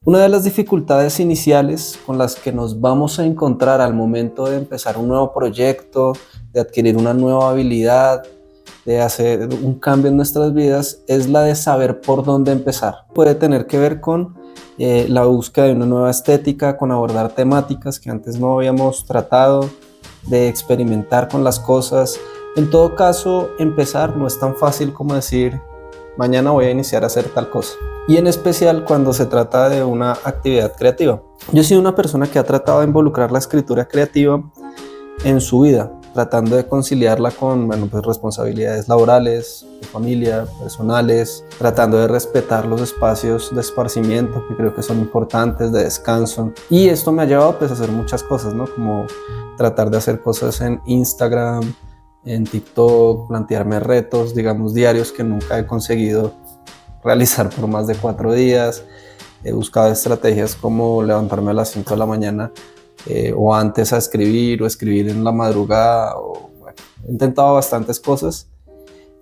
Una de las dificultades iniciales con las que nos vamos a encontrar al momento de empezar un nuevo proyecto, de adquirir una nueva habilidad, de hacer un cambio en nuestras vidas, es la de saber por dónde empezar. Puede tener que ver con la búsqueda de una nueva estética, con abordar temáticas que antes no habíamos tratado, de experimentar con las cosas. En todo caso, empezar no es tan fácil como decir, mañana voy a iniciar a hacer tal cosa. Y en especial cuando se trata de una actividad creativa. Yo he sido una persona que ha tratado de involucrar la escritura creativa en su vida, tratando de conciliarla con pues responsabilidades laborales, de familia, personales, tratando de respetar los espacios de esparcimiento que creo que son importantes, de descanso. Y esto me ha llevado pues, a hacer muchas cosas, ¿no? Como tratar de hacer cosas en Instagram, en TikTok, plantearme retos, digamos, diarios que nunca he conseguido realizar por más de 4 días. He buscado estrategias como levantarme a las 5 de la mañana o antes a escribir o escribir en la madrugada. Bueno, he intentado bastantes cosas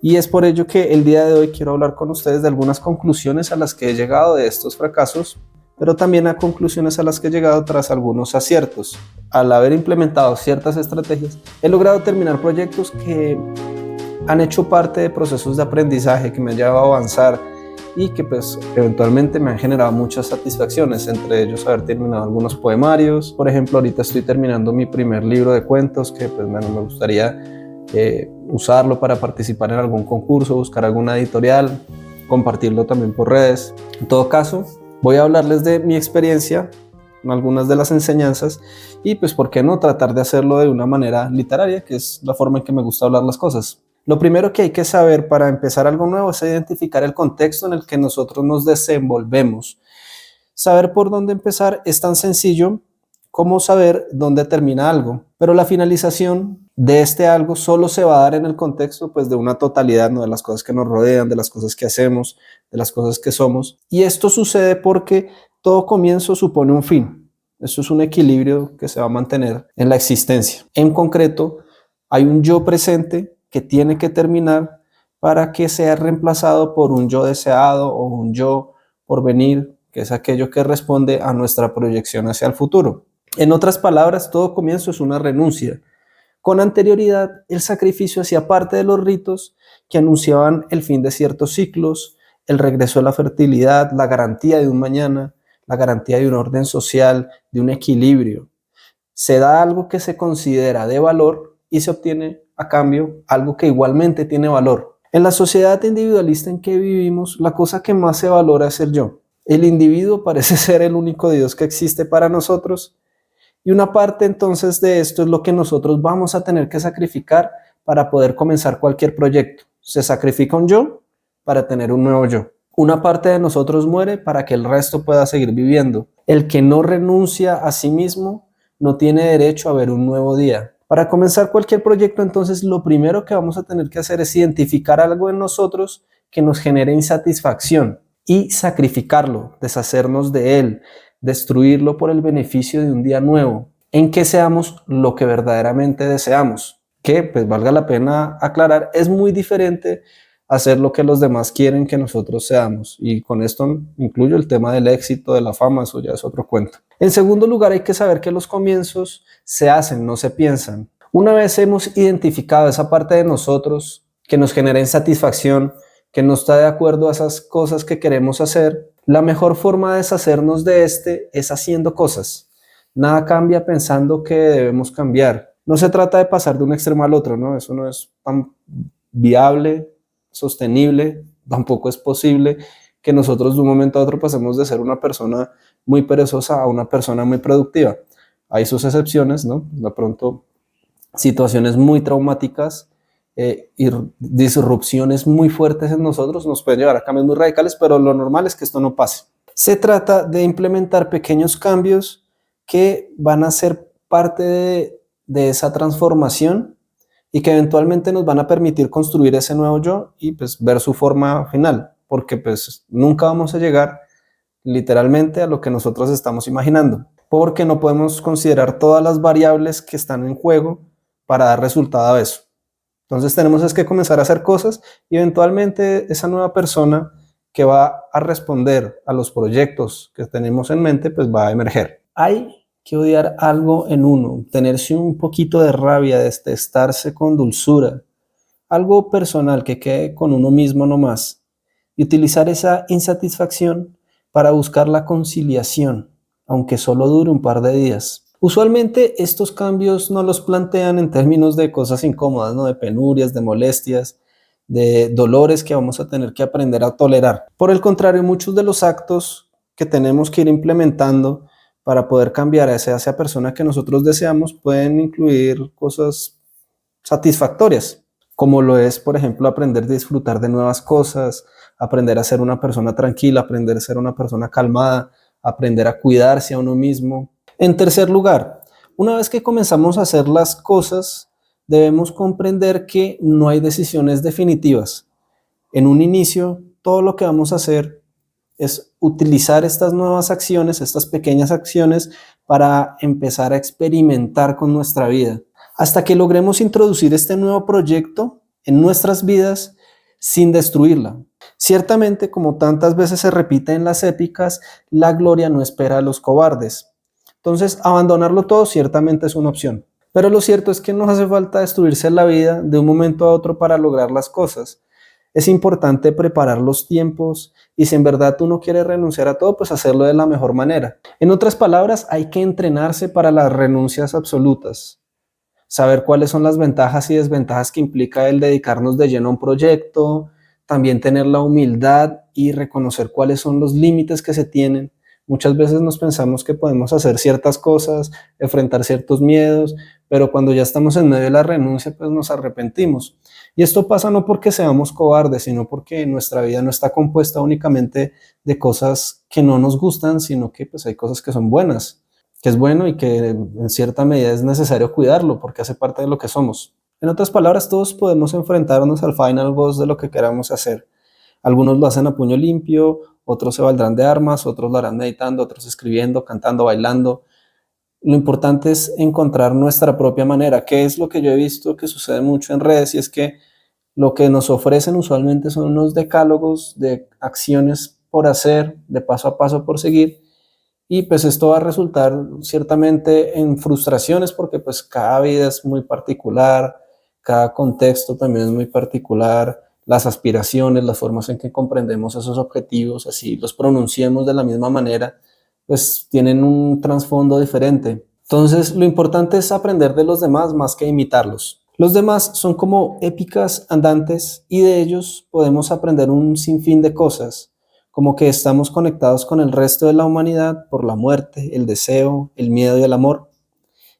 y es por ello que el día de hoy quiero hablar con ustedes de algunas conclusiones a las que he llegado de estos fracasos, pero también a conclusiones a las que he llegado tras algunos aciertos. Al haber implementado ciertas estrategias, he logrado terminar proyectos que han hecho parte de procesos de aprendizaje que me han llevado a avanzar y que pues eventualmente me han generado muchas satisfacciones, entre ellos haber terminado algunos poemarios. Por ejemplo, ahorita estoy terminando mi primer libro de cuentos que pues bueno, me gustaría usarlo para participar en algún concurso, buscar alguna editorial, compartirlo también por redes. En todo caso, voy a hablarles de mi experiencia, algunas de las enseñanzas y pues por qué no tratar de hacerlo de una manera literaria, que es la forma en que me gusta hablar las cosas. Lo primero que hay que saber para empezar algo nuevo es identificar el contexto en el que nosotros nos desenvolvemos. Saber por dónde empezar es tan sencillo como saber dónde termina algo, pero la finalización de este algo solo se va a dar en el contexto pues, de una totalidad, ¿no? De las cosas que nos rodean, de las cosas que hacemos, de las cosas que somos. Y esto sucede porque todo comienzo supone un fin. Esto es un equilibrio que se va a mantener en la existencia. En concreto, hay un yo presente que tiene que terminar para que sea reemplazado por un yo deseado o un yo por venir, que es aquello que responde a nuestra proyección hacia el futuro. En otras palabras, todo comienzo es una renuncia. Con anterioridad, el sacrificio hacía parte de los ritos que anunciaban el fin de ciertos ciclos, el regreso a la fertilidad, la garantía de un mañana, la garantía de un orden social, de un equilibrio. Se da algo que se considera de valor y se obtiene a cambio algo que igualmente tiene valor. En la sociedad individualista en que vivimos, la cosa que más se valora es el yo. El individuo parece ser el único Dios que existe para nosotros y una parte entonces de esto es lo que nosotros vamos a tener que sacrificar para poder comenzar cualquier proyecto. Se sacrifica un yo para tener un nuevo yo. Una parte de nosotros muere para que el resto pueda seguir viviendo. El que no renuncia a sí mismo no tiene derecho a ver un nuevo día. Para comenzar cualquier proyecto, entonces, lo primero que vamos a tener que hacer es identificar algo en nosotros que nos genere insatisfacción y sacrificarlo, deshacernos de él, destruirlo por el beneficio de un día nuevo, en que seamos lo que verdaderamente deseamos. Que, pues valga la pena aclarar, es muy diferente hacer lo que los demás quieren que nosotros seamos. Y con esto incluyo el tema del éxito, de la fama, eso ya es otro cuento. En segundo lugar, hay que saber que los comienzos se hacen, no se piensan. Una vez hemos identificado esa parte de nosotros que nos genera insatisfacción, que no está de acuerdo a esas cosas que queremos hacer, la mejor forma de deshacernos de este es haciendo cosas. Nada cambia pensando que debemos cambiar. No se trata de pasar de un extremo al otro, ¿no? Eso no es tan viable, sostenible, tampoco es posible que nosotros de un momento a otro pasemos de ser una persona muy perezosa a una persona muy productiva. Hay sus excepciones, ¿no? De pronto, situaciones muy traumáticas y disrupciones muy fuertes en nosotros nos pueden llevar a cambios muy radicales, pero lo normal es que esto no pase. Se trata de implementar pequeños cambios que van a ser parte de esa transformación y que eventualmente nos van a permitir construir ese nuevo yo y pues ver su forma final, porque pues nunca vamos a llegar literalmente a lo que nosotros estamos imaginando, porque no podemos considerar todas las variables que están en juego para dar resultado a eso. Entonces tenemos es que comenzar a hacer cosas y eventualmente esa nueva persona que va a responder a los proyectos que tenemos en mente, pues va a emerger. Hay que odiar algo en uno, tenerse un poquito de rabia, detestarse con dulzura, algo personal que quede con uno mismo nomás, y utilizar esa insatisfacción para buscar la conciliación, aunque solo dure un par de días. Usualmente estos cambios no los plantean en términos de cosas incómodas, ¿no? De penurias, de molestias, de dolores que vamos a tener que aprender a tolerar. Por el contrario, muchos de los actos que tenemos que ir implementando para poder cambiar a esa persona que nosotros deseamos pueden incluir cosas satisfactorias, como lo es, por ejemplo, aprender a disfrutar de nuevas cosas, aprender a ser una persona tranquila, aprender a ser una persona calmada, aprender a cuidarse a uno mismo. En tercer lugar, una vez que comenzamos a hacer las cosas, debemos comprender que no hay decisiones definitivas. En un inicio, todo lo que vamos a hacer es utilizar estas nuevas acciones, estas pequeñas acciones, para empezar a experimentar con nuestra vida, hasta que logremos introducir este nuevo proyecto en nuestras vidas sin destruirla. Ciertamente, como tantas veces se repite en las épicas, la gloria no espera a los cobardes. Entonces, abandonarlo todo ciertamente es una opción. Pero lo cierto es que no hace falta destruirse la vida de un momento a otro para lograr las cosas. Es importante preparar los tiempos y si en verdad tú no quieres renunciar a todo, pues hacerlo de la mejor manera. En otras palabras, hay que entrenarse para las renuncias absolutas. Saber cuáles son las ventajas y desventajas que implica el dedicarnos de lleno a un proyecto, también tener la humildad y reconocer cuáles son los límites que se tienen. Muchas veces nos pensamos que podemos hacer ciertas cosas, enfrentar ciertos miedos, pero cuando ya estamos en medio de la renuncia, pues nos arrepentimos. Y esto pasa no porque seamos cobardes, sino porque nuestra vida no está compuesta únicamente de cosas que no nos gustan, sino que pues hay cosas que son buenas, que es bueno y que en cierta medida es necesario cuidarlo porque hace parte de lo que somos. En otras palabras, todos podemos enfrentarnos al final boss de lo que queramos hacer. Algunos lo hacen a puño limpio, otros se valdrán de armas, otros lo harán meditando, otros escribiendo, cantando, bailando. Lo importante es encontrar nuestra propia manera, que es lo que yo he visto que sucede mucho en redes, y es que lo que nos ofrecen usualmente son unos decálogos de acciones por hacer, de paso a paso por seguir, y pues esto va a resultar ciertamente en frustraciones porque pues cada vida es muy particular, cada contexto también es muy particular, las aspiraciones, las formas en que comprendemos esos objetivos, así los pronunciemos de la misma manera, pues tienen un trasfondo diferente. Entonces, lo importante es aprender de los demás más que imitarlos. Los demás son como épicas andantes y de ellos podemos aprender un sinfín de cosas, como que estamos conectados con el resto de la humanidad por la muerte, el deseo, el miedo y el amor.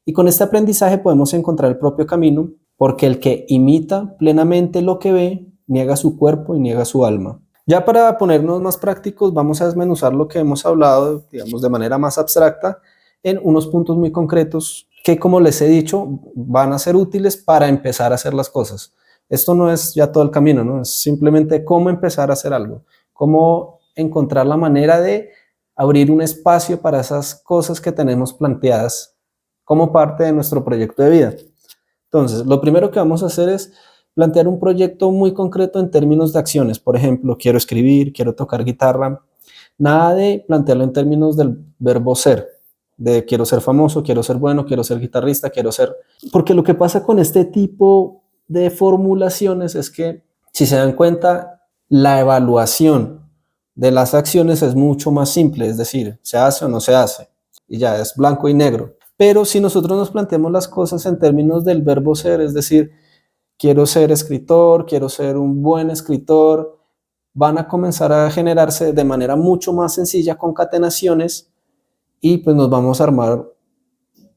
Y con este aprendizaje podemos encontrar el propio camino, porque el que imita plenamente lo que ve, niega su cuerpo y niega su alma. Ya para ponernos más prácticos, vamos a desmenuzar lo que hemos hablado, digamos, de manera más abstracta, en unos puntos muy concretos que, como les he dicho, van a ser útiles para empezar a hacer las cosas. Esto no es ya todo el camino, ¿no? Es simplemente cómo empezar a hacer algo, cómo encontrar la manera de abrir un espacio para esas cosas que tenemos planteadas como parte de nuestro proyecto de vida. Entonces, lo primero que vamos a hacer es plantear un proyecto muy concreto en términos de acciones. Por ejemplo, quiero escribir, quiero tocar guitarra. Nada de plantearlo en términos del verbo ser, de quiero ser famoso, quiero ser bueno, quiero ser guitarrista, quiero ser... Porque lo que pasa con este tipo de formulaciones es que, si se dan cuenta, la evaluación de las acciones es mucho más simple, es decir, se hace o no se hace, y ya es blanco y negro. Pero si nosotros nos planteamos las cosas en términos del verbo ser, es decir, quiero ser escritor, quiero ser un buen escritor, van a comenzar a generarse de manera mucho más sencilla concatenaciones y pues nos vamos a armar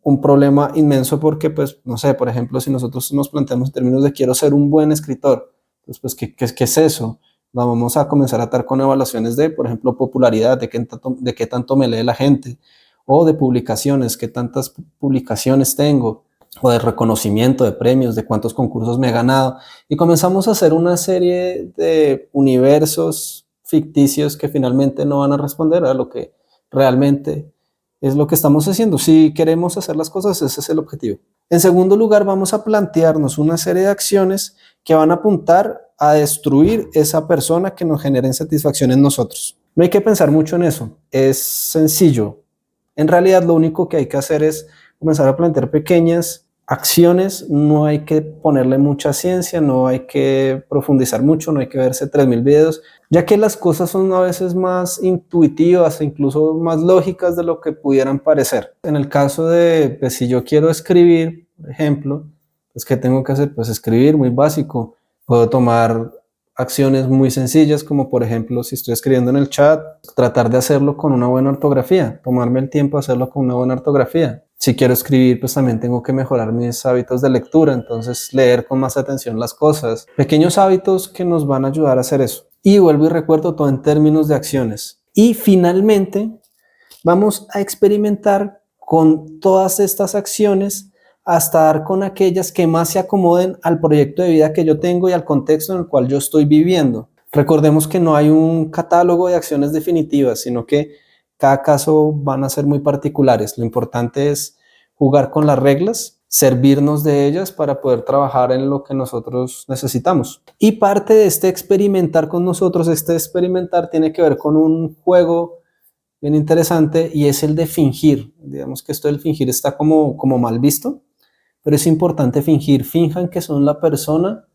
un problema inmenso porque pues no sé, por ejemplo, si nosotros nos planteamos en términos de quiero ser un buen escritor, pues ¿qué es eso? Vamos a comenzar a estar con evaluaciones de, por ejemplo, popularidad, de qué tanto me lee la gente, o de publicaciones, qué tantas publicaciones tengo, o de reconocimiento, de premios, de cuántos concursos me he ganado, y comenzamos a hacer una serie de universos ficticios que finalmente no van a responder a lo que realmente es lo que estamos haciendo. Si queremos hacer las cosas, ese es el objetivo. En segundo lugar, vamos a plantearnos una serie de acciones que van a apuntar a destruir esa persona que nos genera insatisfacción en nosotros. No hay que pensar mucho en eso, es sencillo. En realidad lo único que hay que hacer es comenzar a plantear pequeñas acciones, no hay que ponerle mucha ciencia, no hay que profundizar mucho, no hay que verse 3000 videos, ya que las cosas son a veces más intuitivas e incluso más lógicas de lo que pudieran parecer. En el caso de, pues, si yo quiero escribir, por ejemplo, pues ¿qué tengo que hacer? Pues escribir, muy básico. Puedo tomar acciones muy sencillas, como por ejemplo, si estoy escribiendo en el chat, tratar de hacerlo con una buena ortografía, tomarme el tiempo de hacerlo con una buena ortografía. Si quiero escribir, pues también tengo que mejorar mis hábitos de lectura, entonces leer con más atención las cosas. Pequeños hábitos que nos van a ayudar a hacer eso. Y vuelvo y recuerdo todo en términos de acciones. Y finalmente, vamos a experimentar con todas estas acciones hasta dar con aquellas que más se acomoden al proyecto de vida que yo tengo y al contexto en el cual yo estoy viviendo. Recordemos que no hay un catálogo de acciones definitivas, sino que cada caso van a ser muy particulares. Lo importante es jugar con las reglas, servirnos de ellas para poder trabajar en lo que nosotros necesitamos. Y parte de este experimentar con nosotros, este experimentar tiene que ver con un juego bien interesante y es el de fingir. Digamos que esto del fingir está como mal visto, pero es importante fingir. Finjan que son la persona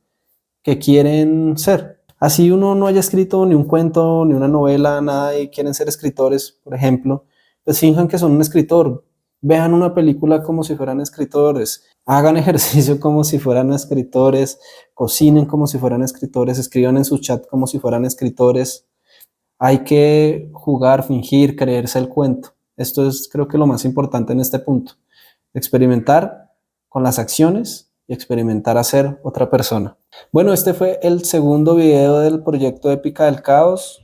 que quieren ser. Así uno no haya escrito ni un cuento, ni una novela, nada, y quieren ser escritores, por ejemplo, pues finjan que son un escritor. Vean una película como si fueran escritores, hagan ejercicio como si fueran escritores, cocinen como si fueran escritores, escriban en su chat como si fueran escritores. Hay que jugar, fingir, creerse el cuento. Esto es, creo que lo más importante en este punto. Experimentar con las acciones y experimentar a ser otra persona. Bueno, este fue el segundo video del proyecto Épica del Caos,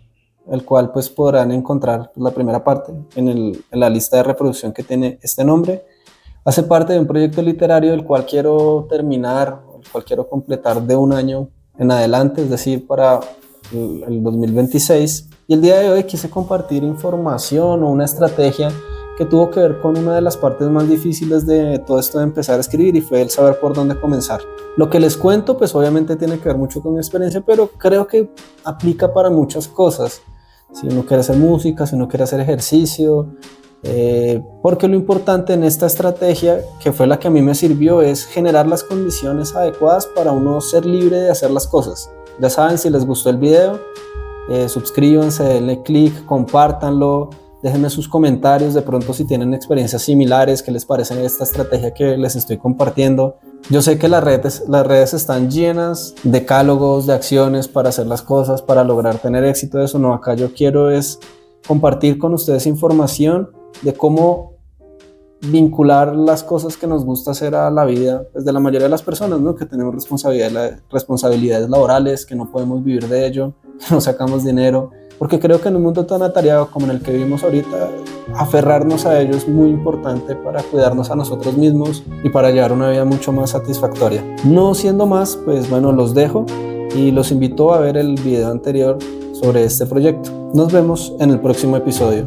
el cual pues podrán encontrar la primera parte en la lista de reproducción que tiene este nombre. Hace parte de un proyecto literario el cual quiero terminar, el cual quiero completar de un año en adelante, es decir, para el 2026. Y el día de hoy quise compartir información o una estrategia que tuvo que ver con una de las partes más difíciles de todo esto de empezar a escribir, y fue el saber por dónde comenzar. Lo que les cuento pues obviamente tiene que ver mucho con mi experiencia, pero creo que aplica para muchas cosas. Si uno quiere hacer música, si uno quiere hacer ejercicio, porque lo importante en esta estrategia, que fue la que a mí me sirvió, es generar las condiciones adecuadas para uno ser libre de hacer las cosas. Ya saben, si les gustó el video, suscríbanse, denle click, compártanlo, déjenme sus comentarios de pronto si tienen experiencias similares, qué les parece esta estrategia que les estoy compartiendo. Yo sé que las redes están llenas de decálogos, de acciones para hacer las cosas, para lograr tener éxito. Eso no, acá yo quiero es compartir con ustedes información de cómo vincular las cosas que nos gusta hacer a la vida, pues, de la mayoría de las personas, ¿no? Que tenemos responsabilidades laborales, que no podemos vivir de ello, que no sacamos dinero, porque creo que en un mundo tan atareado como en el que vivimos ahorita, aferrarnos a ello es muy importante para cuidarnos a nosotros mismos y para llevar una vida mucho más satisfactoria. No siendo más, pues bueno, los dejo y los invito a ver el video anterior sobre este proyecto. Nos vemos en el próximo episodio.